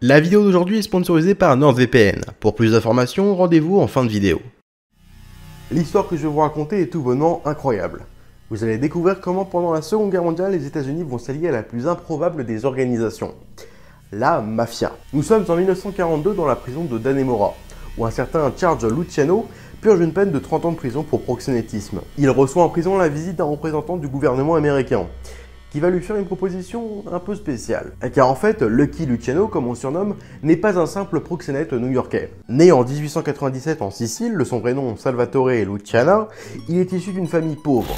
La vidéo d'aujourd'hui est sponsorisée par NordVPN. Pour plus d'informations, rendez-vous en fin de vidéo. L'histoire que je vais vous raconter est tout bonnement incroyable. Vous allez découvrir comment pendant la Seconde Guerre mondiale, les États-Unis vont s'allier à la plus improbable des organisations, la mafia. Nous sommes en 1942 dans la prison de Dannemora, où un certain Charles Luciano purge une peine de 30 ans de prison pour proxénétisme. Il reçoit en prison la visite d'un représentant du gouvernement américain, qui va lui faire une proposition un peu spéciale. Car en fait, Lucky Luciano, comme on le surnomme, n'est pas un simple proxénète new-yorkais. Né en 1897 en Sicile, de son vrai nom Salvatore Luciana, il est issu d'une famille pauvre.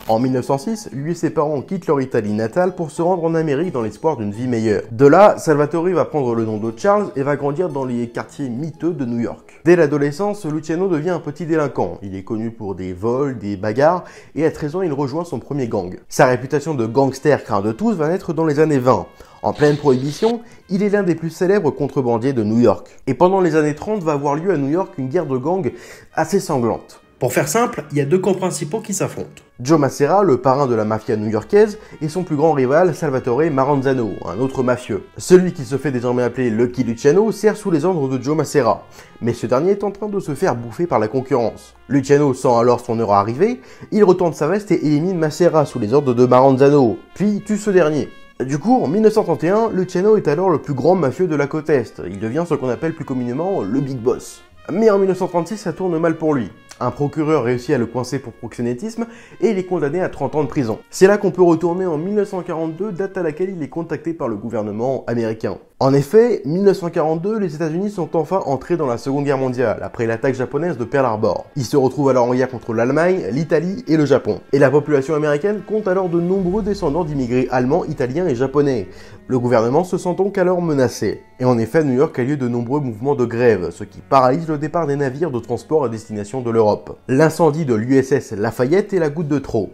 En 1906, lui et ses parents quittent leur Italie natale pour se rendre en Amérique dans l'espoir d'une vie meilleure. De là, Salvatore va prendre le nom de Charles et va grandir dans les quartiers miteux de New York. Dès l'adolescence, Luciano devient un petit délinquant. Il est connu pour des vols, des bagarres, et à 13 ans, il rejoint son premier gang. Sa réputation de gangster craint de tous va naître dans les années 20. En pleine prohibition, il est l'un des plus célèbres contrebandiers de New York. Et pendant les années 30 va avoir lieu à New York une guerre de gangs assez sanglante. Pour faire simple, il y a deux camps principaux qui s'affrontent. Joe Massera, le parrain de la mafia new-yorkaise, et son plus grand rival, Salvatore Maranzano, un autre mafieux. Celui qui se fait désormais appeler Lucky Luciano sert sous les ordres de Joe Massera, mais ce dernier est en train de se faire bouffer par la concurrence. Luciano sent alors son heure arriver, il retourne sa veste et élimine Massera sous les ordres de Maranzano, puis tue ce dernier. Du coup, en 1931, Luciano est alors le plus grand mafieux de la côte Est. Il devient ce qu'on appelle plus communément le Big Boss. Mais en 1936, ça tourne mal pour lui. Un procureur réussit à le coincer pour proxénétisme et il est condamné à 30 ans de prison. C'est là qu'on peut retourner en 1942, date à laquelle il est contacté par le gouvernement américain. En effet, 1942, les États-Unis sont enfin entrés dans la Seconde Guerre mondiale, après l'attaque japonaise de Pearl Harbor. Ils se retrouvent alors en guerre contre l'Allemagne, l'Italie et le Japon. Et la population américaine compte alors de nombreux descendants d'immigrés allemands, italiens et japonais. Le gouvernement se sent donc alors menacé. Et en effet, New York a lieu de nombreux mouvements de grève, ce qui paralyse le départ des navires de transport à destination de l'Europe. L'incendie de l'USS Lafayette est la goutte de trop.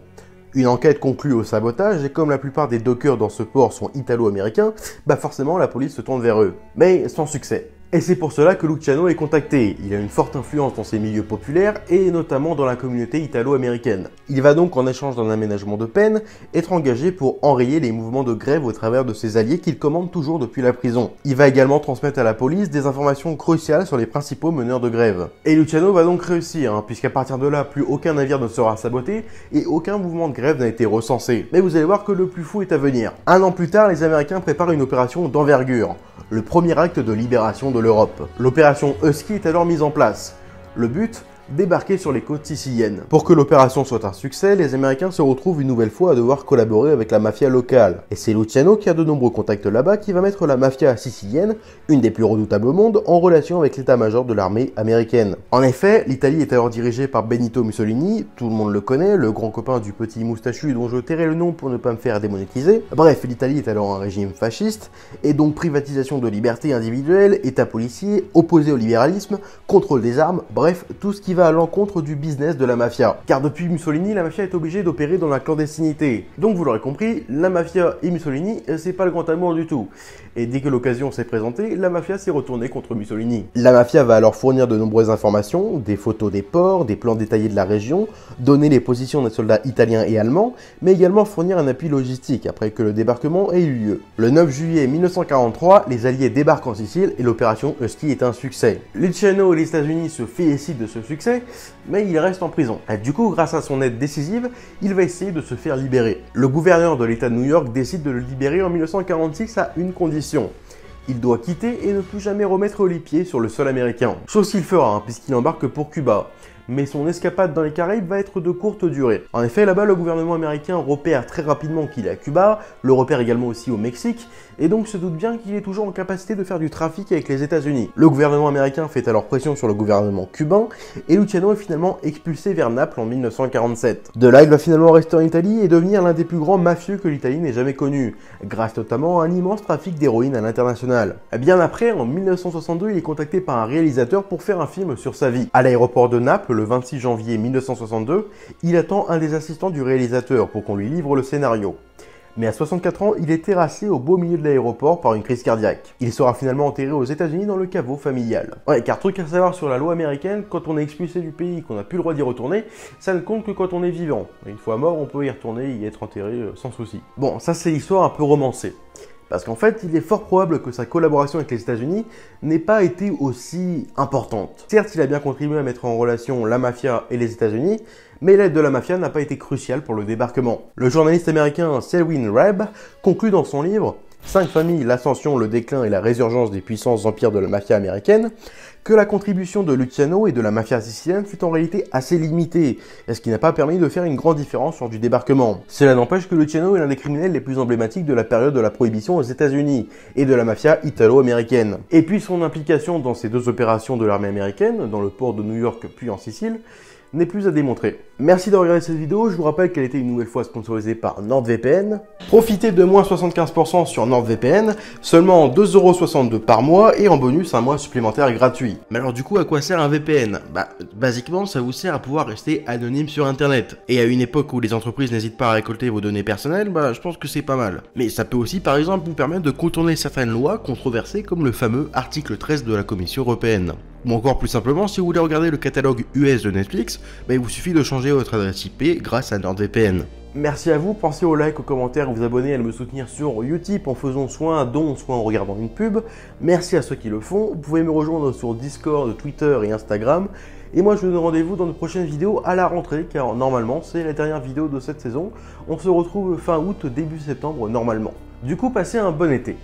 Une enquête conclut au sabotage et comme la plupart des dockers dans ce port sont italo-américains, forcément la police se tourne vers eux. Mais sans succès. Et c'est pour cela que Luciano est contacté. Il a une forte influence dans ces milieux populaires et notamment dans la communauté italo-américaine. Il va donc, en échange d'un aménagement de peine, être engagé pour enrayer les mouvements de grève au travers de ses alliés qu'il commande toujours depuis la prison. Il va également transmettre à la police des informations cruciales sur les principaux meneurs de grève. Et Luciano va donc réussir, puisqu'à partir de là, plus aucun navire ne sera saboté et aucun mouvement de grève n'a été recensé. Mais vous allez voir que le plus fou est à venir. Un an plus tard, les Américains préparent une opération d'envergure. Le premier acte de libération de l'Europe. L'opération Husky est alors mise en place. Le but ? Débarquer sur les côtes siciliennes. Pour que l'opération soit un succès, les Américains se retrouvent une nouvelle fois à devoir collaborer avec la mafia locale. Et c'est Luciano qui a de nombreux contacts là-bas qui va mettre la mafia sicilienne, une des plus redoutables au monde, en relation avec l'état-major de l'armée américaine. En effet, l'Italie est alors dirigée par Benito Mussolini, tout le monde le connaît, le grand copain du petit moustachu dont je tairai le nom pour ne pas me faire démonétiser. Bref, l'Italie est alors un régime fasciste, et donc privatisation de liberté individuelle, état policier, opposé au libéralisme, contrôle des armes, bref, tout ce qui va à l'encontre du business de la mafia. Car depuis Mussolini, la mafia est obligée d'opérer dans la clandestinité. Donc vous l'aurez compris, la mafia et Mussolini, c'est pas le grand amour du tout. Et dès que l'occasion s'est présentée, la mafia s'est retournée contre Mussolini. La mafia va alors fournir de nombreuses informations, des photos des ports, des plans détaillés de la région, donner les positions des soldats italiens et allemands, mais également fournir un appui logistique après que le débarquement ait eu lieu. Le 9 juillet 1943, les Alliés débarquent en Sicile et l'opération Husky est un succès. Luciano et les États-Unis se félicitent de ce succès, mais il reste en prison. Et du coup, grâce à son aide décisive, il va essayer de se faire libérer. Le gouverneur de l'État de New York décide de le libérer en 1946 à une condition. Il doit quitter et ne plus jamais remettre les pieds sur le sol américain. Chose qu'il fera, puisqu'il embarque pour Cuba. Mais son escapade dans les Caraïbes va être de courte durée. En effet, là-bas, le gouvernement américain repère très rapidement qu'il est à Cuba, le repère également aussi au Mexique, et donc se doute bien qu'il est toujours en capacité de faire du trafic avec les États-Unis. Le gouvernement américain fait alors pression sur le gouvernement cubain, et Luciano est finalement expulsé vers Naples en 1947. De là, il va finalement rester en Italie et devenir l'un des plus grands mafieux que l'Italie n'ait jamais connu, grâce notamment à un immense trafic d'héroïne à l'international. Bien après, en 1962, il est contacté par un réalisateur pour faire un film sur sa vie. À l'aéroport de Naples, le 26 janvier 1962, il attend un des assistants du réalisateur pour qu'on lui livre le scénario. Mais à 64 ans, il est terrassé au beau milieu de l'aéroport par une crise cardiaque. Il sera finalement enterré aux États-Unis dans le caveau familial. Ouais, car truc à savoir sur la loi américaine, quand on est expulsé du pays, qu'on n'a plus le droit d'y retourner, ça ne compte que quand on est vivant. Une fois mort, on peut y retourner, y être enterré sans souci. Bon, ça c'est l'histoire un peu romancée. Parce qu'en fait, il est fort probable que sa collaboration avec les États-Unis n'ait pas été aussi importante. Certes, il a bien contribué à mettre en relation la mafia et les États-Unis, mais l'aide de la mafia n'a pas été cruciale pour le débarquement. Le journaliste américain Selwyn Webb conclut dans son livre « 5 familles, l'ascension, le déclin et la résurgence des puissants empires de la mafia américaine » que la contribution de Luciano et de la mafia sicilienne fut en réalité assez limitée, ce qui n'a pas permis de faire une grande différence lors du débarquement. Cela n'empêche que Luciano est l'un des criminels les plus emblématiques de la période de la prohibition aux États-Unis et de la mafia italo-américaine. Et puis son implication dans ces deux opérations de l'armée américaine, dans le port de New York puis en Sicile, n'est plus à démontrer. Merci de regarder cette vidéo, je vous rappelle qu'elle était une nouvelle fois sponsorisée par NordVPN. Profitez de moins 75% sur NordVPN, seulement 2,62 € par mois et en bonus un mois supplémentaire gratuit. Mais alors du coup, à quoi sert un VPN? Basiquement, ça vous sert à pouvoir rester anonyme sur internet. Et à une époque où les entreprises n'hésitent pas à récolter vos données personnelles, je pense que c'est pas mal. Mais ça peut aussi par exemple vous permettre de contourner certaines lois controversées comme le fameux article 13 de la Commission européenne. Ou encore plus simplement, si vous voulez regarder le catalogue US de Netflix, il vous suffit de changer votre adresse IP grâce à NordVPN. Merci à vous, pensez au like, aux commentaires, à vous abonner, à me soutenir sur Utip en faisant soit un don, soit en regardant une pub. Merci à ceux qui le font. Vous pouvez me rejoindre sur Discord, Twitter et Instagram. Et moi je vous donne rendez-vous dans de prochaines vidéos à la rentrée, car normalement c'est la dernière vidéo de cette saison. On se retrouve fin août, début septembre normalement. Du coup, passez un bon été.